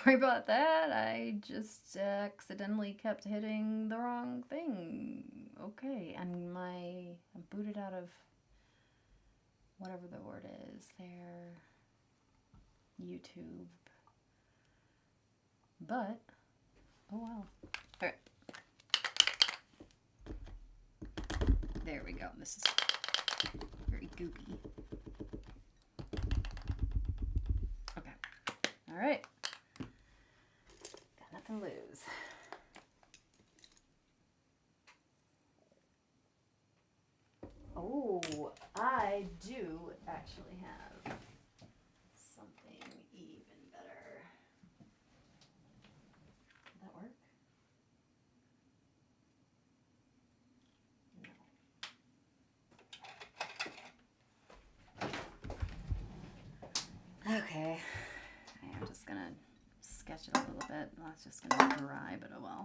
sorry about that. I just accidentally kept hitting the wrong thing. Okay, and I'm booted out of whatever the word is there. YouTube. But, oh well. Alright. There we go. This is very goopy. Okay. Alright. Got nothing to lose. Oh, I do actually have something even better. Did that work? No. Okay. I'm just gonna sketch it a little bit. That's just gonna dry, but oh well.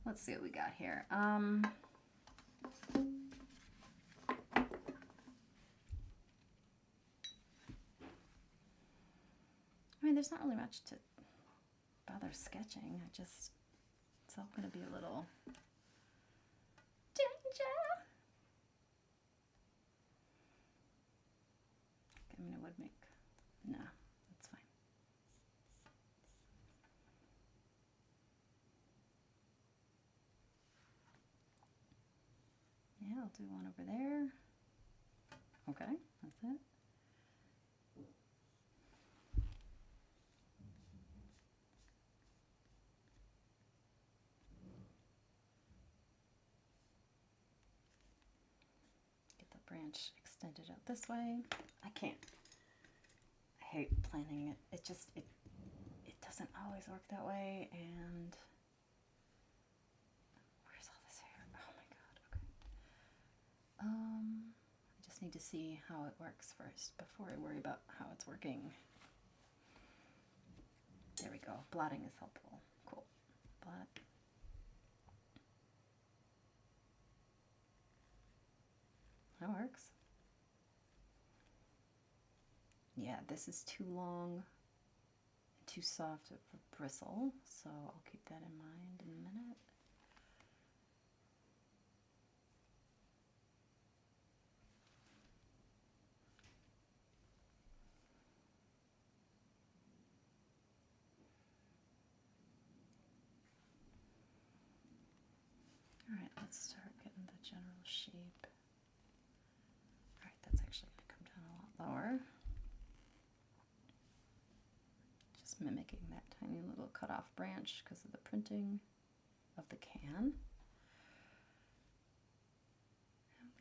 Let's see what we got here. I mean, there's not really much to bother sketching. It's all going to be a little danger. I mean, it would make, no, that's fine. Yeah, I'll do one over there. Okay, that's it. Branch extended out this way. I can't. I hate planning it. It doesn't always work that way. And where's all this hair? Oh my god. Okay. I just need to see how it works first before I worry about how it's working. There we go. Blotting is helpful. Cool. Blot. That works. Yeah, this is too long, too soft for bristle, so I'll keep that in mind in a minute. Alright, let's start getting the general shape. Alright, that's actually going to come down a lot lower. Just mimicking that tiny little cut-off branch because of the printing of the can.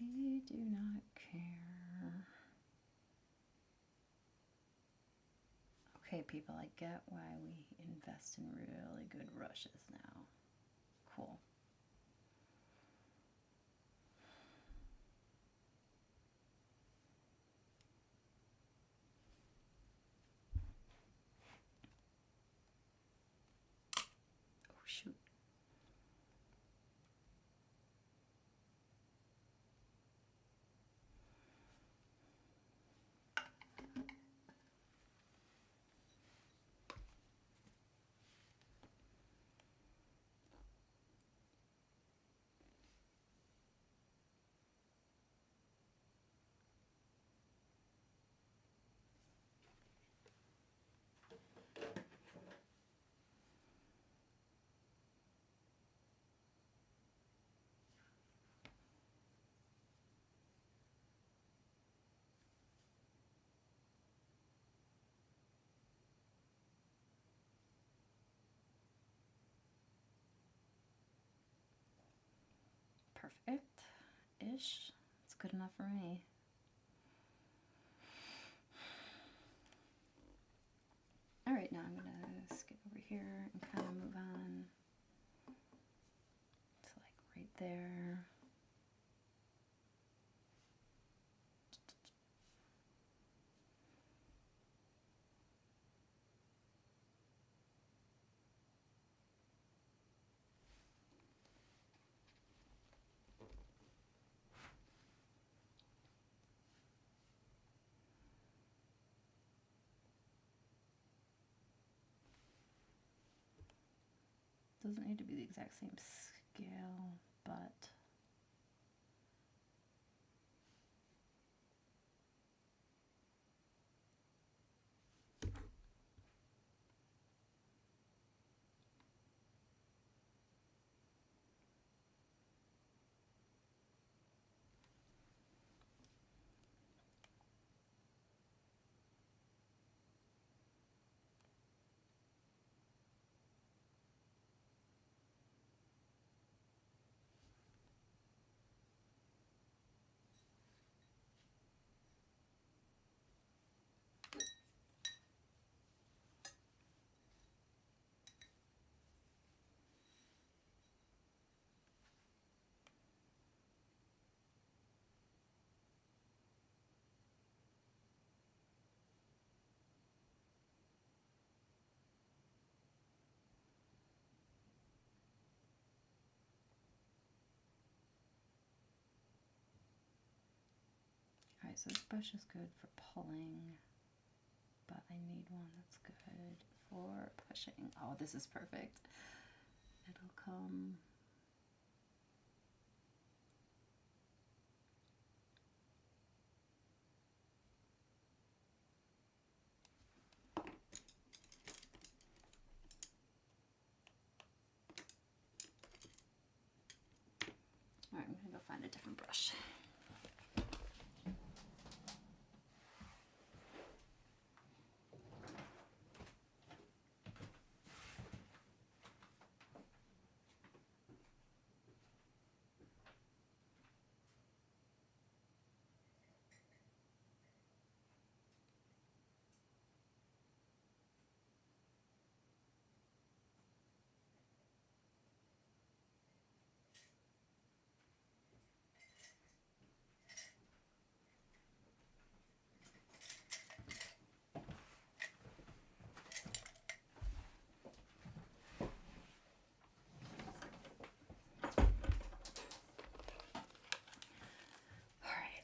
We do not care. Okay, people, I get why we invest in really good brushes now. Cool. Oh, shoot. Perfect-ish. It's good enough for me. Alright, now I'm going to skip over here and kind of move on to like right there. Doesn't need to be the exact same scale, but alright, so this brush is good for pulling, but I need one that's good for pushing. Oh, this is perfect. It'll come. Alright, I'm gonna go find a different brush.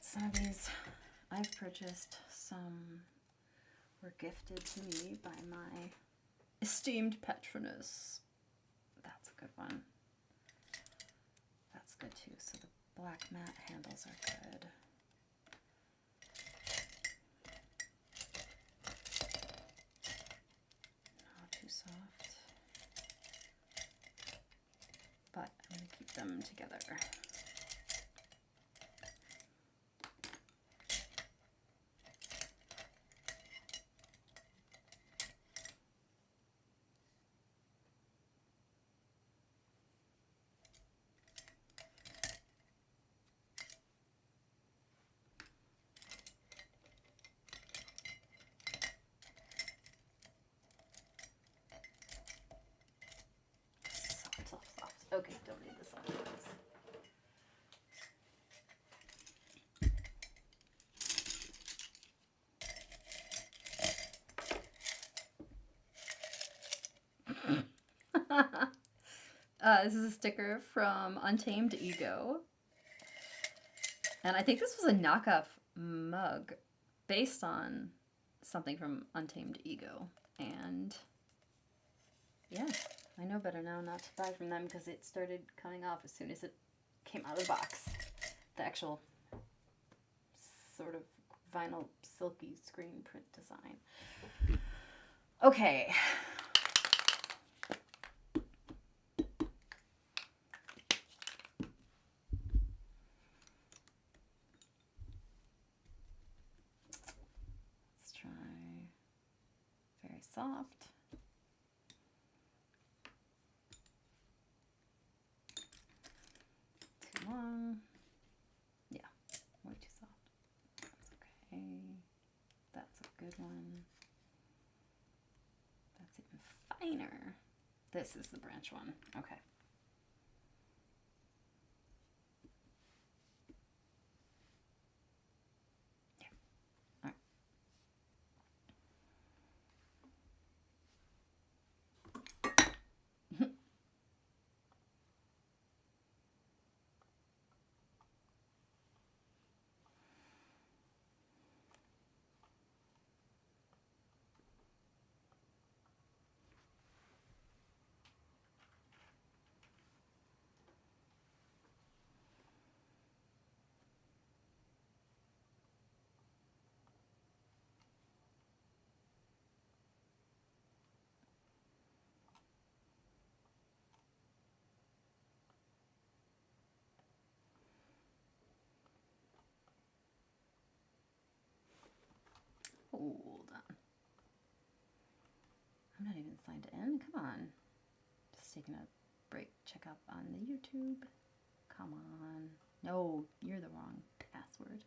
Some of these I've purchased, some were gifted to me by my esteemed patroness. That's a good one. That's good too. So the black matte handles are good. Not too soft. But I'm going to keep them together. Okay, don't need the soft ones. This is a sticker from Untamed Ego. And I think this was a knockoff mug based on something from Untamed Ego. And yeah, I know better now not to buy from them because it started coming off as soon as it came out of the box. The actual sort of vinyl silky screen print design. Okay. Let's try very soft. Too long. Yeah, way too soft. That's okay. That's a good one. That's even finer. This is the branch one. Okay. Yeah. All right. I'm not even signed in. Come on. Just taking a break. Check up on the YouTube. Come on. No, you're the wrong password.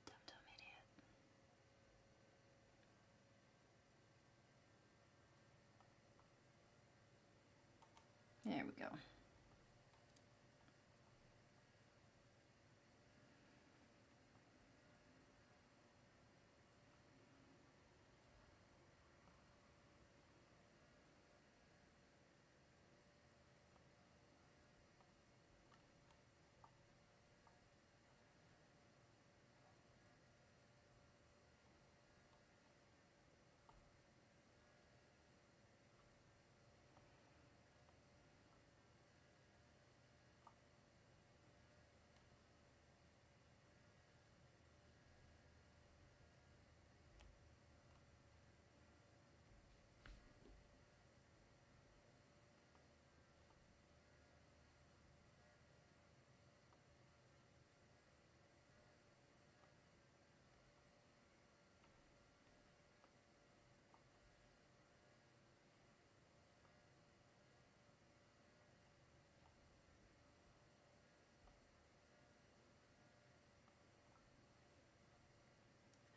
Dumb idiot. There we go.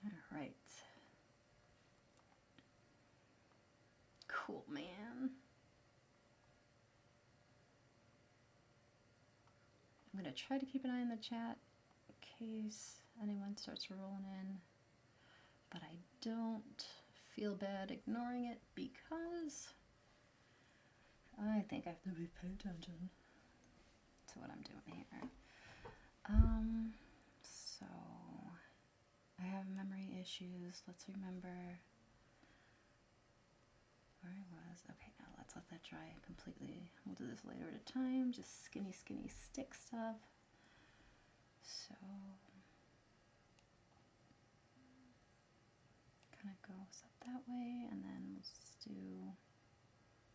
All right. Cool, man. I'm going to try to keep an eye on the chat in case anyone starts rolling in, but I don't feel bad ignoring it because I think I have to be paying attention to what I'm doing here. So I have memory issues. Let's remember where I was. Okay, now let's let that dry completely. We'll do this later at a time. Just skinny stick stuff. So kind of goes up that way, and then we'll just do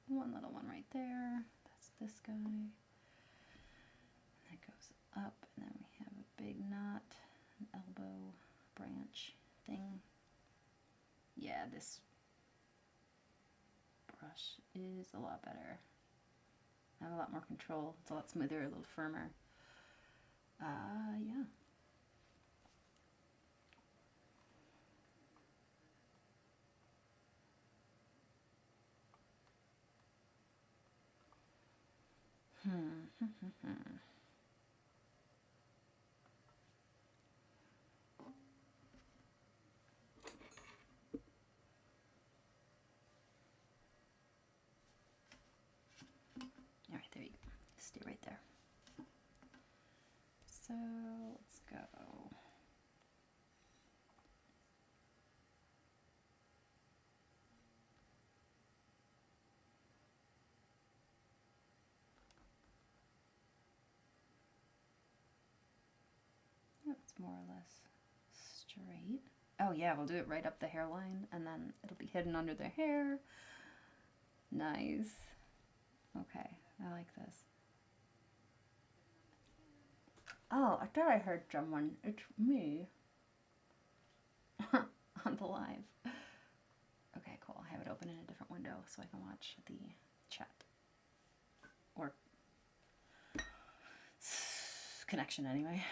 one little one right there. That's this guy. And that goes up, and then we have a big knot, an elbow branch thing. Yeah, this brush is a lot better. I have a lot more control. It's a lot smoother, a little firmer. Yeah. All right, there you go. Stay right there. So let's go. It's more or less straight. Oh yeah, we'll do it right up the hairline, and then it'll be hidden under the hair. Nice. Okay, I like this. Oh, I thought I heard someone. It's me. On the live. Okay, cool. I have it open in a different window so I can watch the chat. Or connection anyway.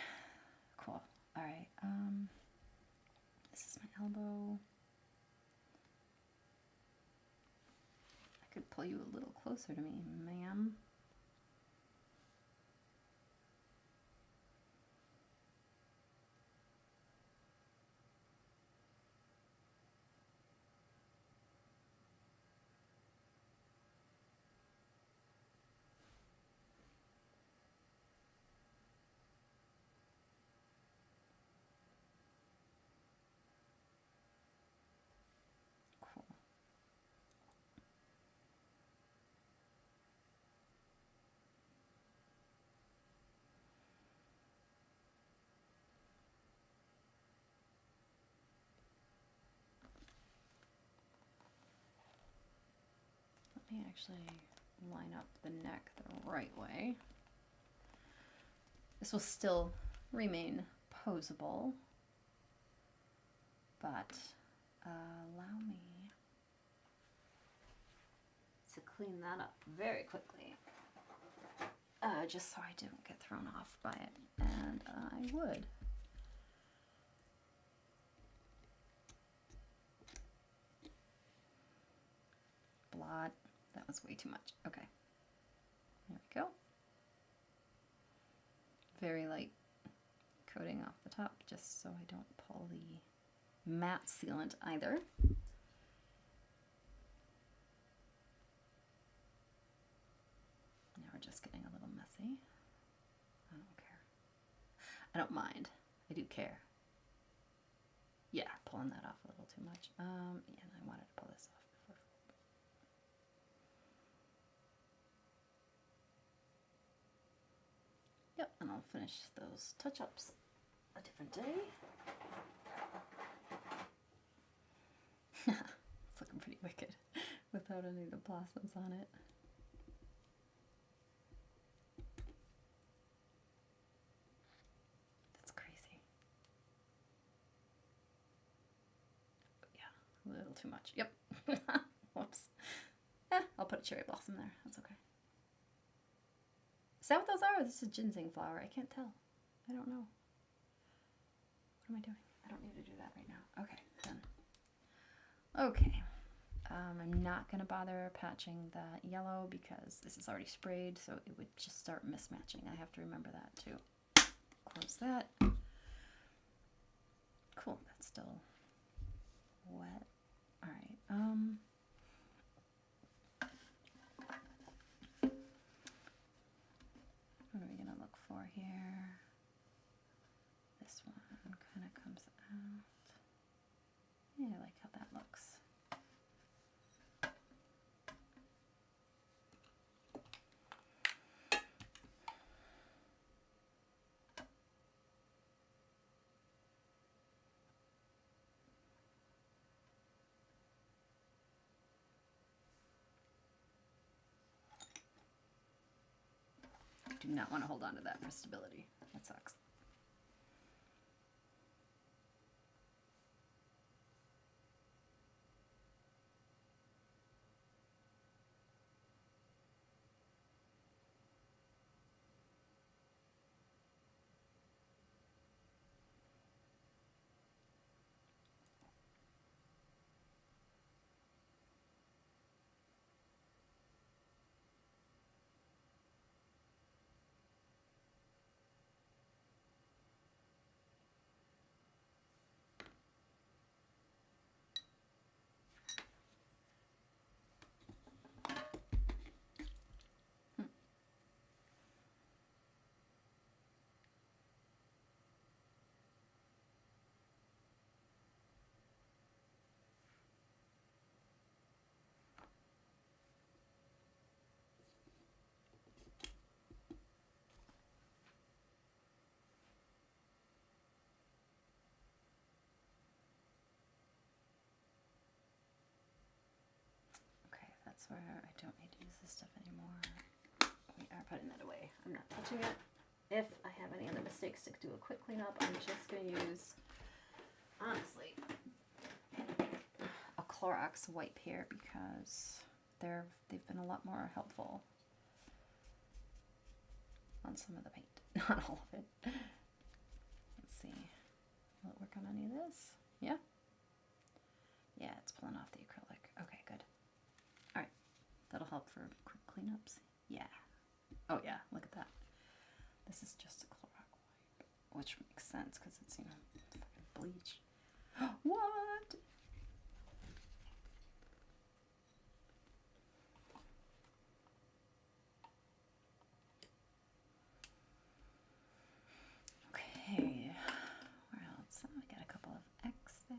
Cool. Alright, this is my elbow. I could pull you a little closer to me, ma'am. Let me actually line up the neck the right way. This will still remain posable, but allow me clean that up very quickly, just so I don't get thrown off by it, and I would. Blot, that was way too much. Okay, there we go. Very light coating off the top, just so I don't pull the matte sealant either. Now we're just getting a little messy. I don't care. I don't mind. I do care. Yeah, pulling that off a little too much. And I wanted to pull this off before. Yep, and I'll finish those touch-ups a different day. It's looking pretty wicked without any of the blossoms on it. That's crazy. Yeah, a little too much. Yep. Whoops. I'll put a cherry blossom there. That's okay. Is that what those are? This is ginseng flower. I can't tell. I don't know. What am I doing? I don't need to do that right now. Okay, done. Okay. I'm not going to bother patching that yellow because this is already sprayed, so it would just start mismatching. I have to remember that too. Close that. Cool, that's still wet. All right. What are we going to look for here? This one kind of comes out. Yeah, I like how that looks. Do not want to hold on to that for stability. That sucks. That's where I don't need to use this stuff anymore. We are putting that away. I'm not touching it. If I have any other mistakes to do a quick cleanup, I'm just going to use, honestly, a Clorox wipe here because they've been a lot more helpful on some of the paint. Not all of it. Let's see. Will it work on any of this? Yeah? Yeah, it's pulling off the acrylic. Okay, good. Alright. That'll help for quick cleanups. Yeah. Oh yeah, look at that. This is just a Clorox wipe, which makes sense because it's, you know, fucking bleach. What? Okay, where else? Oh, I got a couple of X there.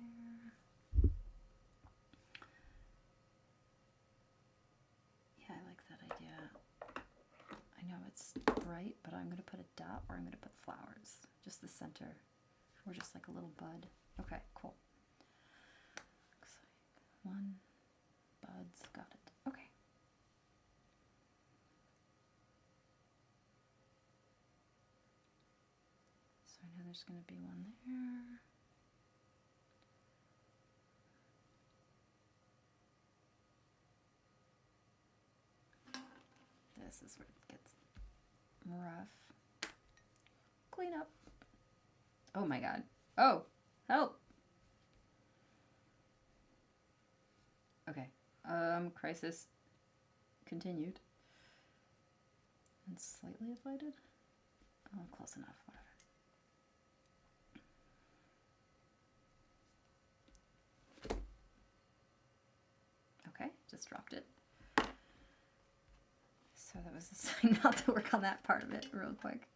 Yeah, I like that idea. I know it's bright, but I'm going to put a dot or I'm going to put flowers. Just the center. Or just like a little bud. Okay, cool. Looks like one bud's got it. Okay. So I know there's going to be one there. this is where it gets rough. Clean up. Oh my god. Oh, help. Okay. Crisis continued. And slightly inflated. Oh, close enough. Whatever. Okay, just dropped it. So that was a sign not to work on that part of it real quick.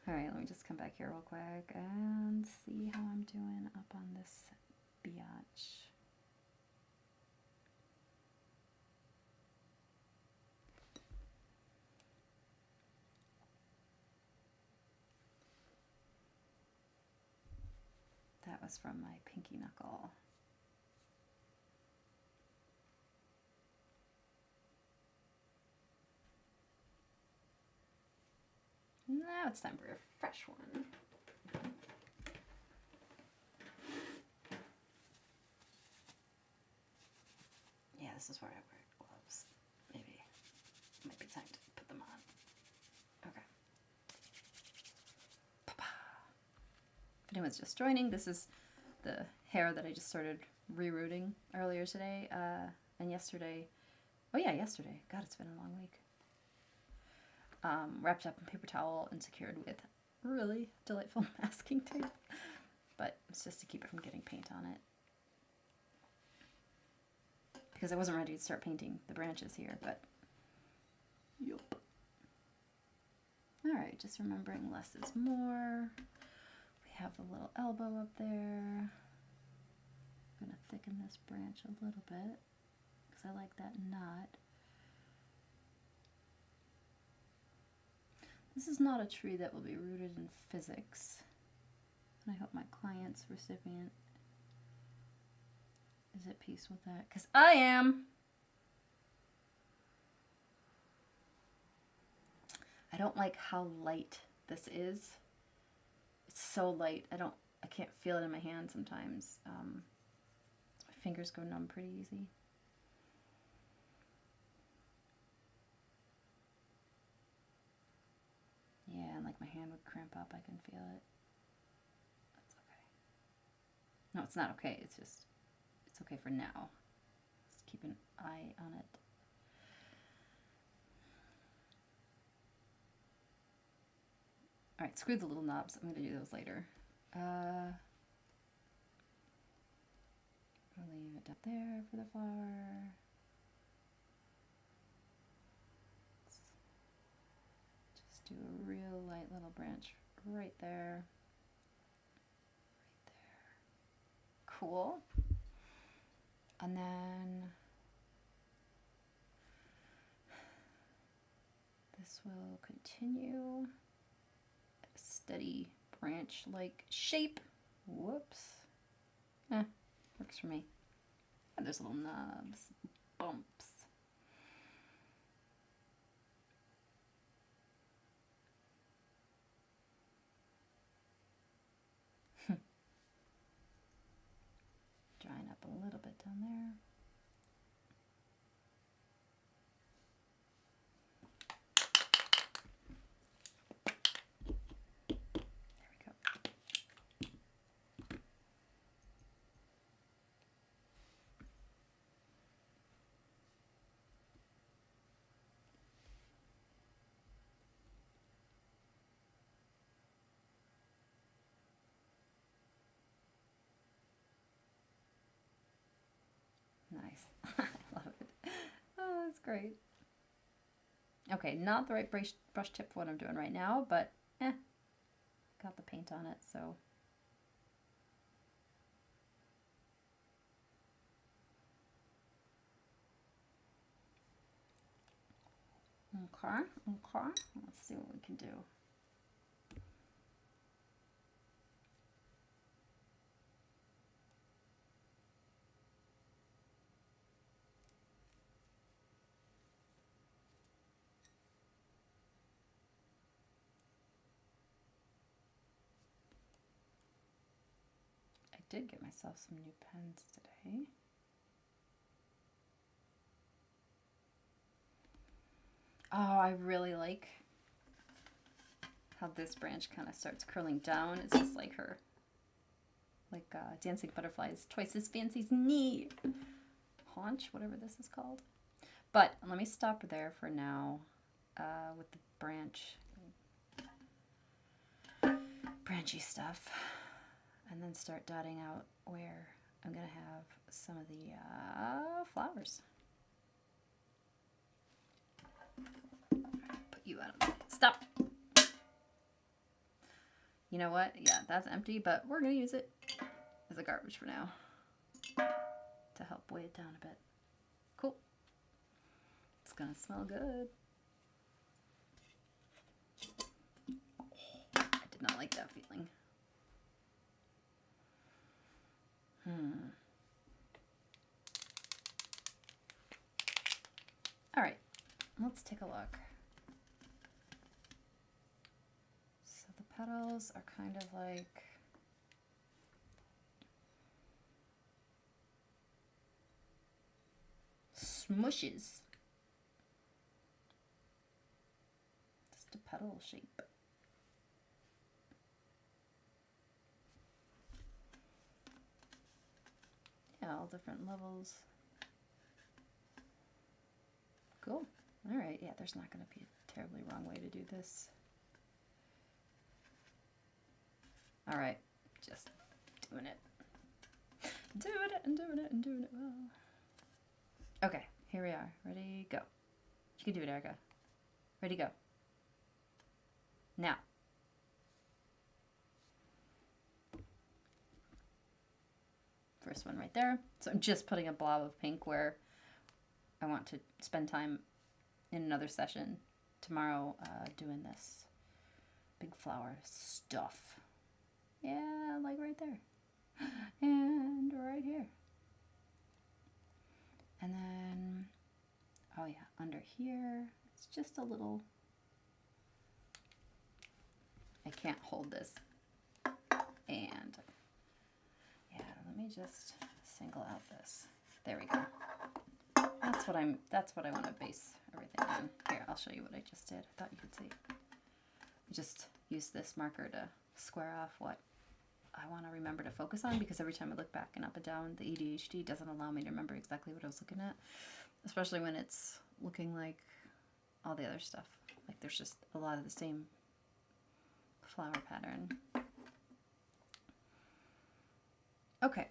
All right, let me just come back here real quick and see how I'm doing up on this biatch. That was from my pinky knuckle. Now it's time for a fresh one. Yeah, this is where I wear gloves. Maybe it might be time to put them on. Okay. If anyone's just joining, this is the hair that I just started rerooting earlier today and yesterday. Oh yeah, yesterday. God, it's been a long week. Wrapped up in paper towel and secured with really delightful masking tape. But it's just to keep it from getting paint on it. Because I wasn't ready to start painting the branches here, but yup. Alright, just remembering less is more. We have the little elbow up there. I'm going to thicken this branch a little bit because I like that knot. This is not a tree that will be rooted in physics. And I hope my client's recipient is at peace with that, because I am. I don't like how light this is. It's so light. I can't feel it in my hand sometimes. My fingers go numb pretty easy. Yeah, and like my hand would cramp up, I can feel it. That's okay. No, it's not okay. It's just, it's okay for now. Just keep an eye on it. All right, screw the little knobs. I'm going to do those later. I'll leave it up there for the flower. Just do a real light little branch right there. Right there. Cool. And then this will continue. A steady branch-like shape. Whoops. Works for me. And there's little knobs, bumps. Drying up a little bit down there. Nice. I love it. Oh, that's great. Okay, not the right brush tip for what I'm doing right now, but got the paint on it, so. Okay. Let's see what we can do. I did get myself some new pens today. Oh, I really like how this branch kind of starts curling down. It's just like her, like Dancing Butterflies, twice as fancy's knee. Haunch, whatever this is called. But let me stop there for now with the branchy stuff. And then start dotting out where I'm going to have some of the flowers. Put you out of the way. Stop! You know what? Yeah, that's empty, but we're going to use it as a garbage for now to help weigh it down a bit. Cool. It's going to smell good. I did not like that feeling. All right, let's take a look. So the petals are kind of like smushes. Just a petal shape. Yeah, all different levels. Cool. All right, yeah, there's not going to be a terribly wrong way to do this. All right, just doing it. Doing it and doing it and doing it well. Okay, here we are. Ready, go. You can do it, Erica. Ready, go. Now. First one right there. So I'm just putting a blob of pink where I want to spend time in another session tomorrow doing this big flower stuff. Yeah, like right there. And right here. And then, oh yeah, under here, it's just a little, I can't hold this. And yeah, let me just single out this. There we go. That's what I want to base everything on. Here, I'll show you what I just did. I thought you could see. I just used this marker to square off what I want to remember to focus on, because every time I look back and up and down, the ADHD doesn't allow me to remember exactly what I was looking at, especially when it's looking like all the other stuff. Like there's just a lot of the same flower pattern. Okay.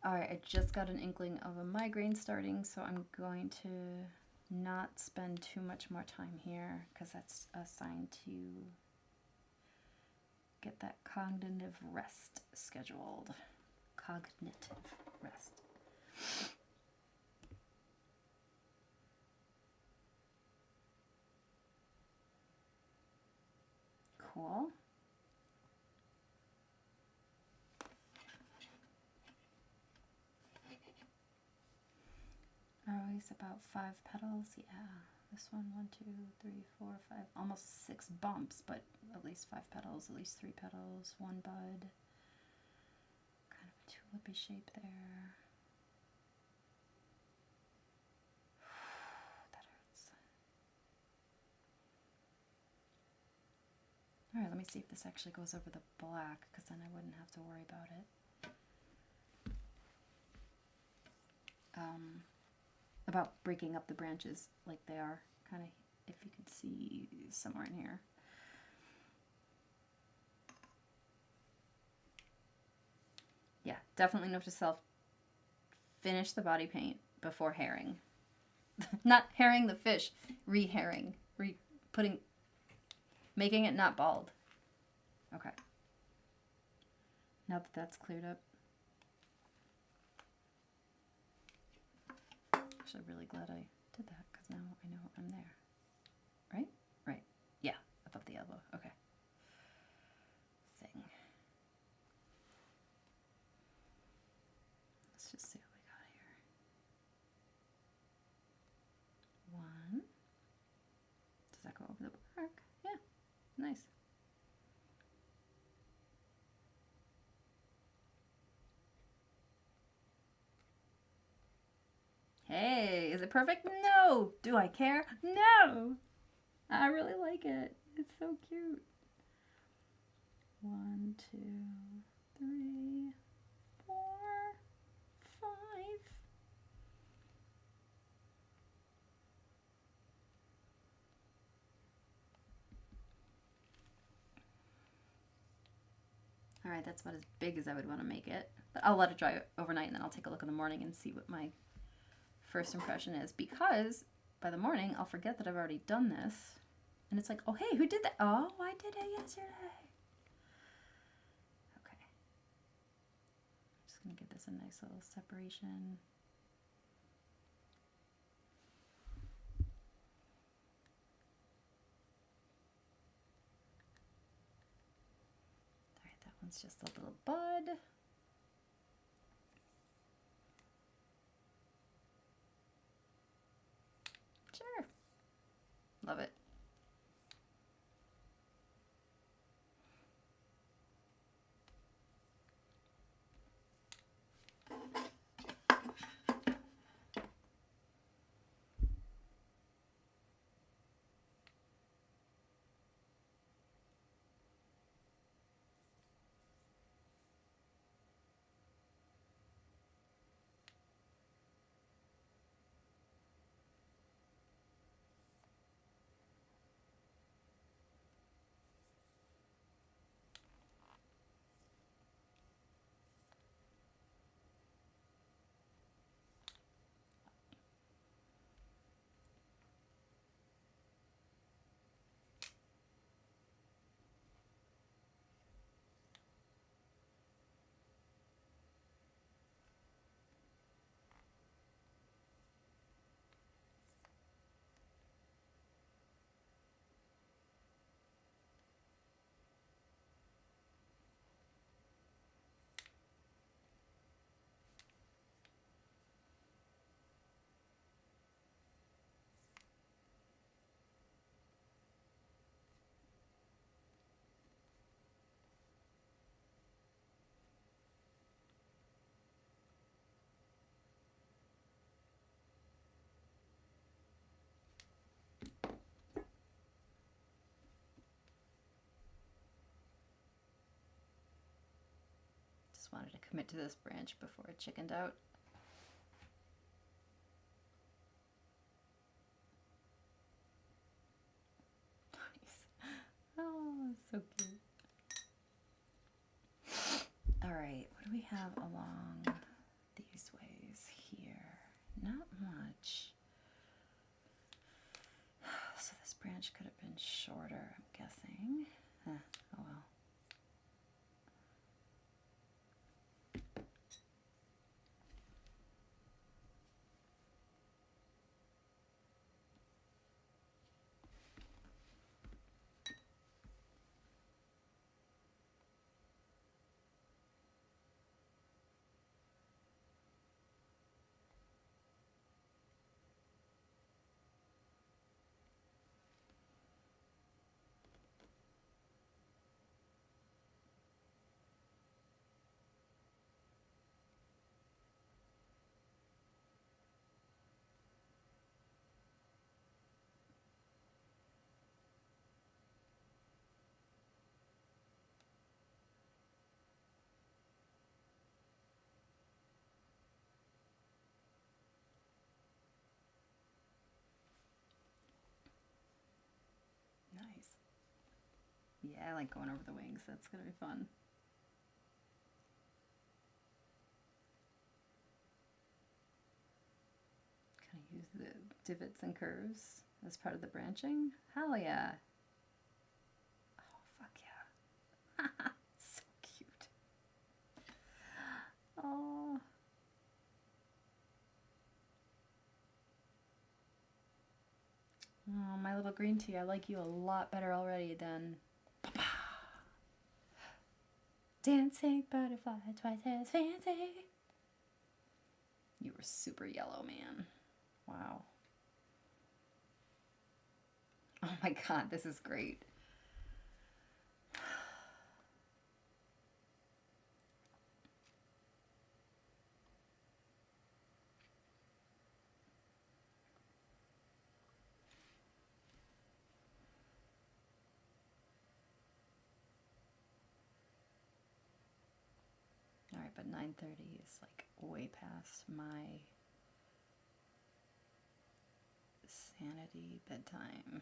Alright, I just got an inkling of a migraine starting, so I'm going to not spend too much more time here, because that's a sign to get that cognitive rest scheduled. Cognitive rest. Cool. Always about 5 petals, yeah. This one, 1, 2, 3, 4, 5, almost 6 bumps, but at least 5 petals, at least 3 petals, 1 bud. Kind of a tulipy shape there. That hurts. Alright, let me see if this actually goes over the black, because then I wouldn't have to worry about it. About breaking up the branches like they are, kind of, if you can see somewhere in here. Yeah, definitely note to self, finish the body paint before herring. Not herring the fish, re-herring, making it not bald. Okay. Now that that's cleared up, actually really glad I did that, because now I know I'm there. Right? Right. Yeah, above the elbow. Okay. Thing. Let's just see what we got here. 1. Does that go over the bark? Yeah. Nice. Hey, is it perfect? No. Do I care? No. I really like it. It's so cute. 1, 2, 3, 4, 5. All right, that's about as big as I would want to make it. But I'll let it dry overnight and then I'll take a look in the morning and see what my first impression is. Because by the morning, I'll forget that I've already done this. And it's like, oh, hey, who did that? Oh, I did it yesterday. Okay. I'm just going to give this a nice little separation. All right, that one's just a little bud. Sure. Love it. Just wanted to commit to this branch before I chickened out. Nice. Oh, so cute. All right, what do we have along these ways here? Not much. So this branch could have been shorter, I'm guessing. Oh well. Nice. Yeah, I like going over the wings. That's gonna be fun. Can I use the divots and curves as part of the branching? Hell yeah. Oh, fuck yeah. So cute. Oh. Oh, my little green tea, I like you a lot better already than dancing butterfly twice as fancy. You were super yellow, man. Wow. Oh my god, this is great. 9:30 is like way past my sanity bedtime.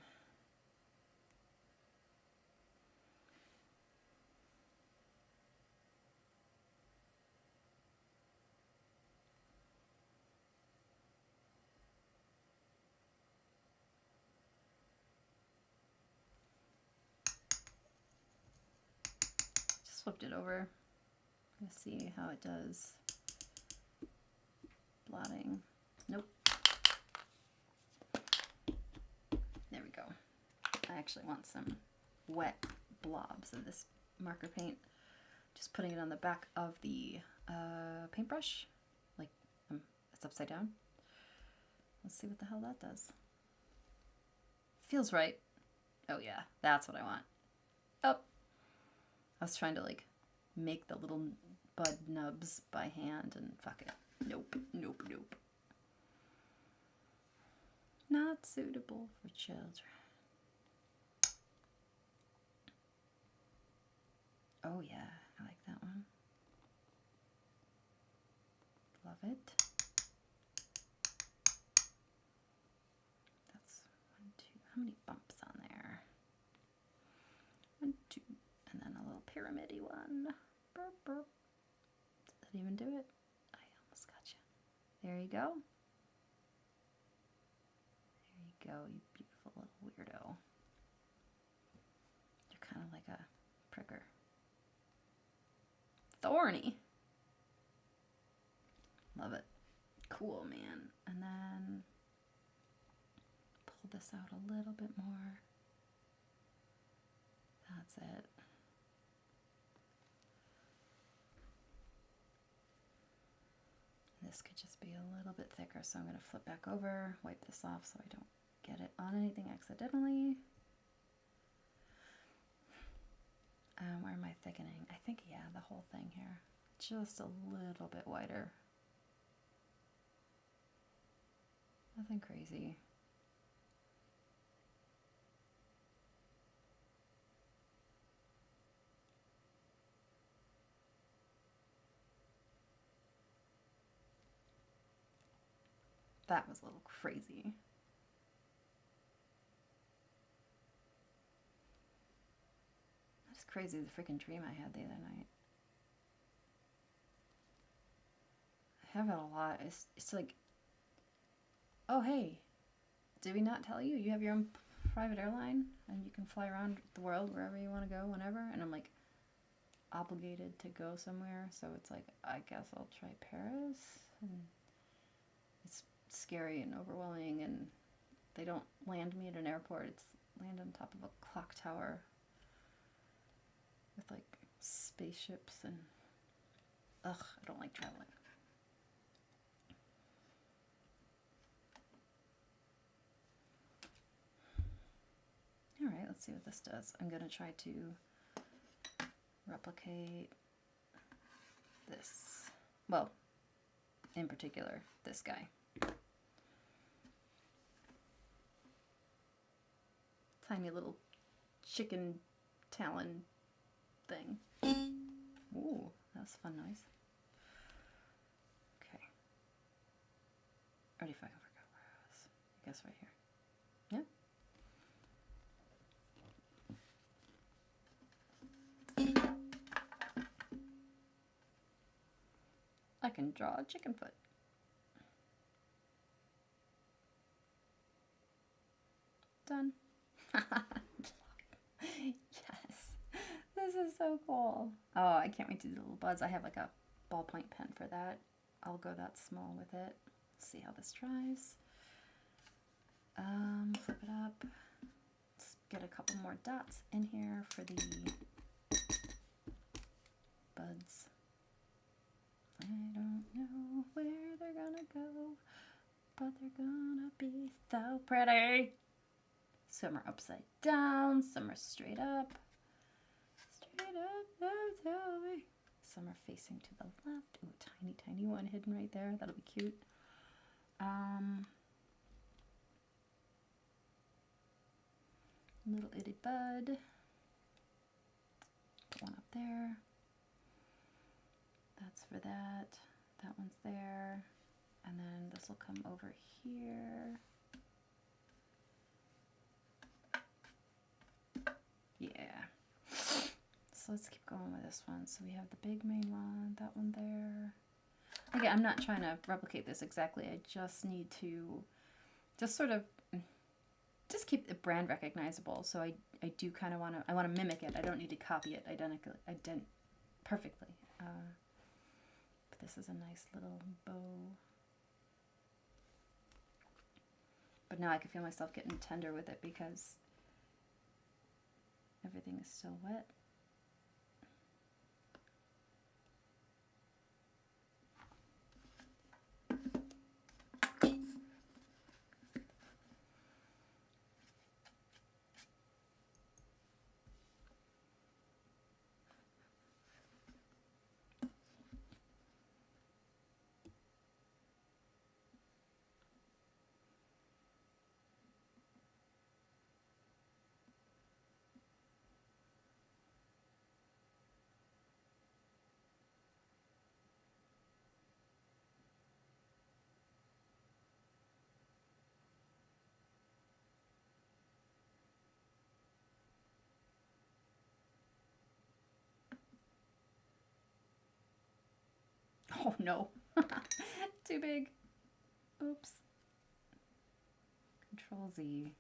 Just flipped it over. Let's see how it does. Blotting. Nope. There we go. I actually want some wet blobs of this marker paint. Just putting it on the back of the paintbrush. Like, it's upside down. Let's see what the hell that does. Feels right. Oh yeah, that's what I want. Oh. I was trying to like make the little bud nubs by hand and fuck it. Nope, nope, nope. Not suitable for children. Oh yeah, I like that one. Love it. That's 1, 2. How many bumps on there? 1, 2. And then a little pyramid-y one. Burp, burp. Did that even do it? I almost got you. There you go. There you go, you beautiful little weirdo. You're kind of like a pricker. Thorny. Love it. Cool, man. And then pull this out a little bit more. That's it. This could just be a little bit thicker, so I'm going to flip back over, wipe this off so I don't get it on anything accidentally. Where am I thickening? I think, yeah, the whole thing here. Just a little bit wider. Nothing crazy. That was a little crazy. That's crazy, the freaking dream I had the other night. I have it a lot. It's like, oh hey, did we not tell you? You have your own private airline and you can fly around the world wherever you want to go, whenever. And I'm like obligated to go somewhere. So it's like, I guess I'll try Paris. And it's scary and overwhelming, and they don't land me at an airport. It's land on top of a clock tower with like spaceships, and ugh, I don't like traveling. All right, let's see what this does. I'm gonna try to replicate this. Well, in particular, this guy. Tiny little chicken talon thing. Ooh, that's a fun noise. Okay. Already fucking forgot where I was. I guess right here. Yeah? I can draw a chicken foot. Done. Yes, this is so cool. Oh, I can't wait to do the little buds. I have like a ballpoint pen for that. I'll go that small with it. See how this dries. Flip it up. Let's get a couple more dots in here for the buds. I don't know where they're gonna go, but they're gonna be so pretty. Some are upside down, some are straight up. Straight up, don't tell me. Some are facing to the left. Ooh, tiny, tiny one hidden right there. That'll be cute. Little itty bud. Put one up there. That's for that. That one's there. And then this will come over here. Yeah. So let's keep going with this one. So we have the big main one, that one there. Again, I'm not trying to replicate this exactly. I just need to just sort of just keep the brand recognizable. So I do kind of want to mimic it. I don't need to copy it perfectly. But this is a nice little bow. But now I can feel myself getting tender with it because everything is still wet. Oh no, too big. Oops. Control Z.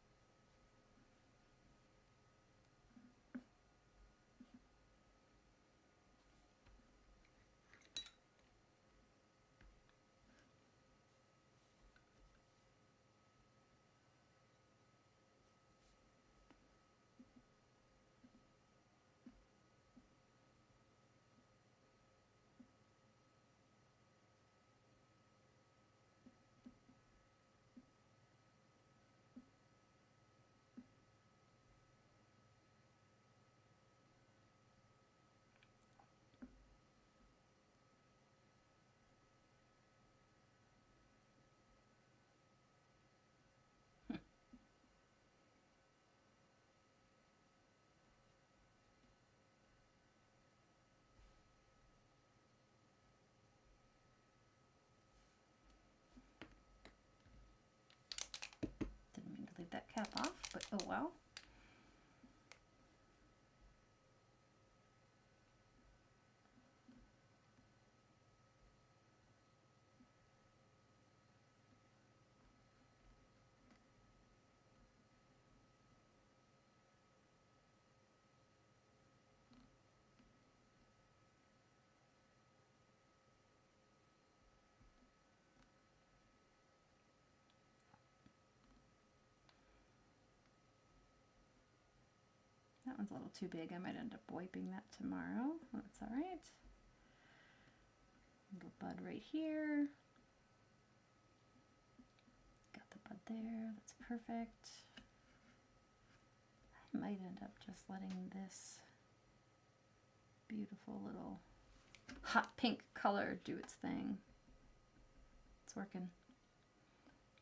Didn't mean to leave that cap off, but oh well. That one's a little too big. I might end up wiping that tomorrow. That's all right. Little bud right here. Got the bud there. That's perfect. I might end up just letting this beautiful little hot pink color do its thing. It's working.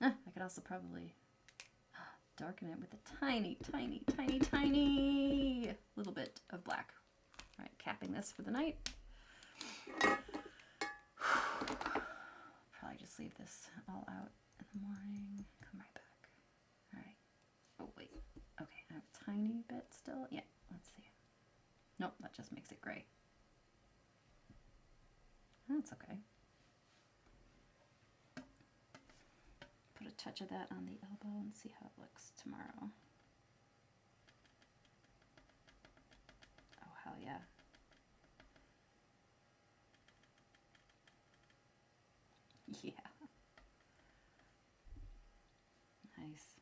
I could also probably darken it with a tiny, tiny, tiny, tiny little bit of black. All right, capping this for the night. Probably just leave this all out in the morning. Come right back. All right. Oh, wait. Okay, I have a tiny bit still. Yeah, let's see. Nope, that just makes it gray. That's okay. Put a touch of that on the elbow and see how it looks tomorrow. Oh, hell yeah. Yeah. Nice.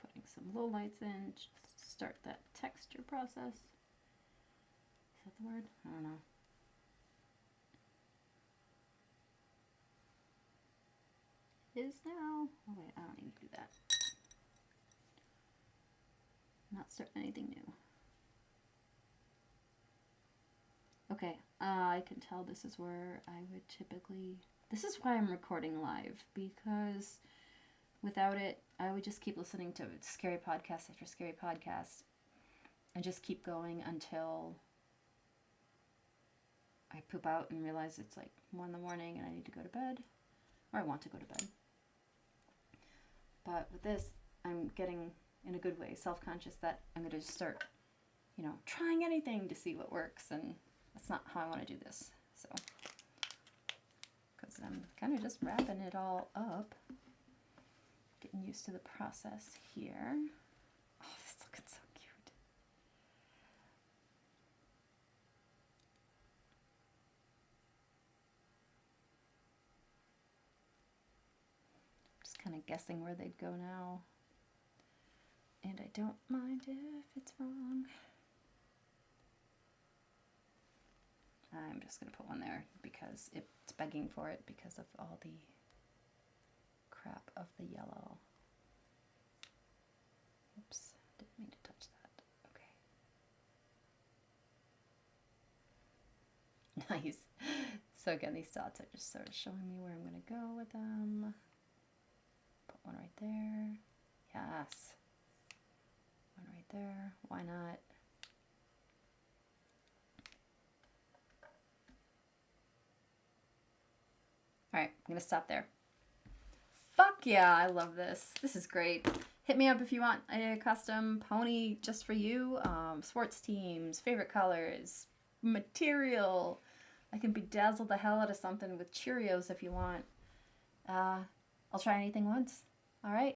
Putting some low lights in, just start that texture process. Is that the word? I don't know. Is now. Oh wait, I don't need to do that. Not starting anything new. Okay, I can tell this is where I would typically, this is why I'm recording live, because without it, I would just keep listening to scary podcast after scary podcast. and just keep going until I poop out and realize it's like 1 in the morning and I need to go to bed, or I want to go to bed. But with this, I'm getting, in a good way, self-conscious that I'm going to just start, trying anything to see what works, and that's not how I want to do this. So, because I'm kind of just wrapping it all up, getting used to the process here. Oh, this is looking so cute. Just kind of guessing where they'd go now. And I don't mind if it's wrong. I'm just going to put one there because it's begging for it because of all the crap of the yellow. Oops, didn't mean to touch that. Okay. Nice. So again, these dots are just sort of showing me where I'm going to go with them. Put one right there. Yes. One right there. Why not? All right, I'm going to stop there. Fuck yeah, I love this. This is great. Hit me up if you want a custom pony just for you. Sports teams, favorite colors, material. I can bedazzle the hell out of something with Cheerios if you want. I'll try anything once. All right.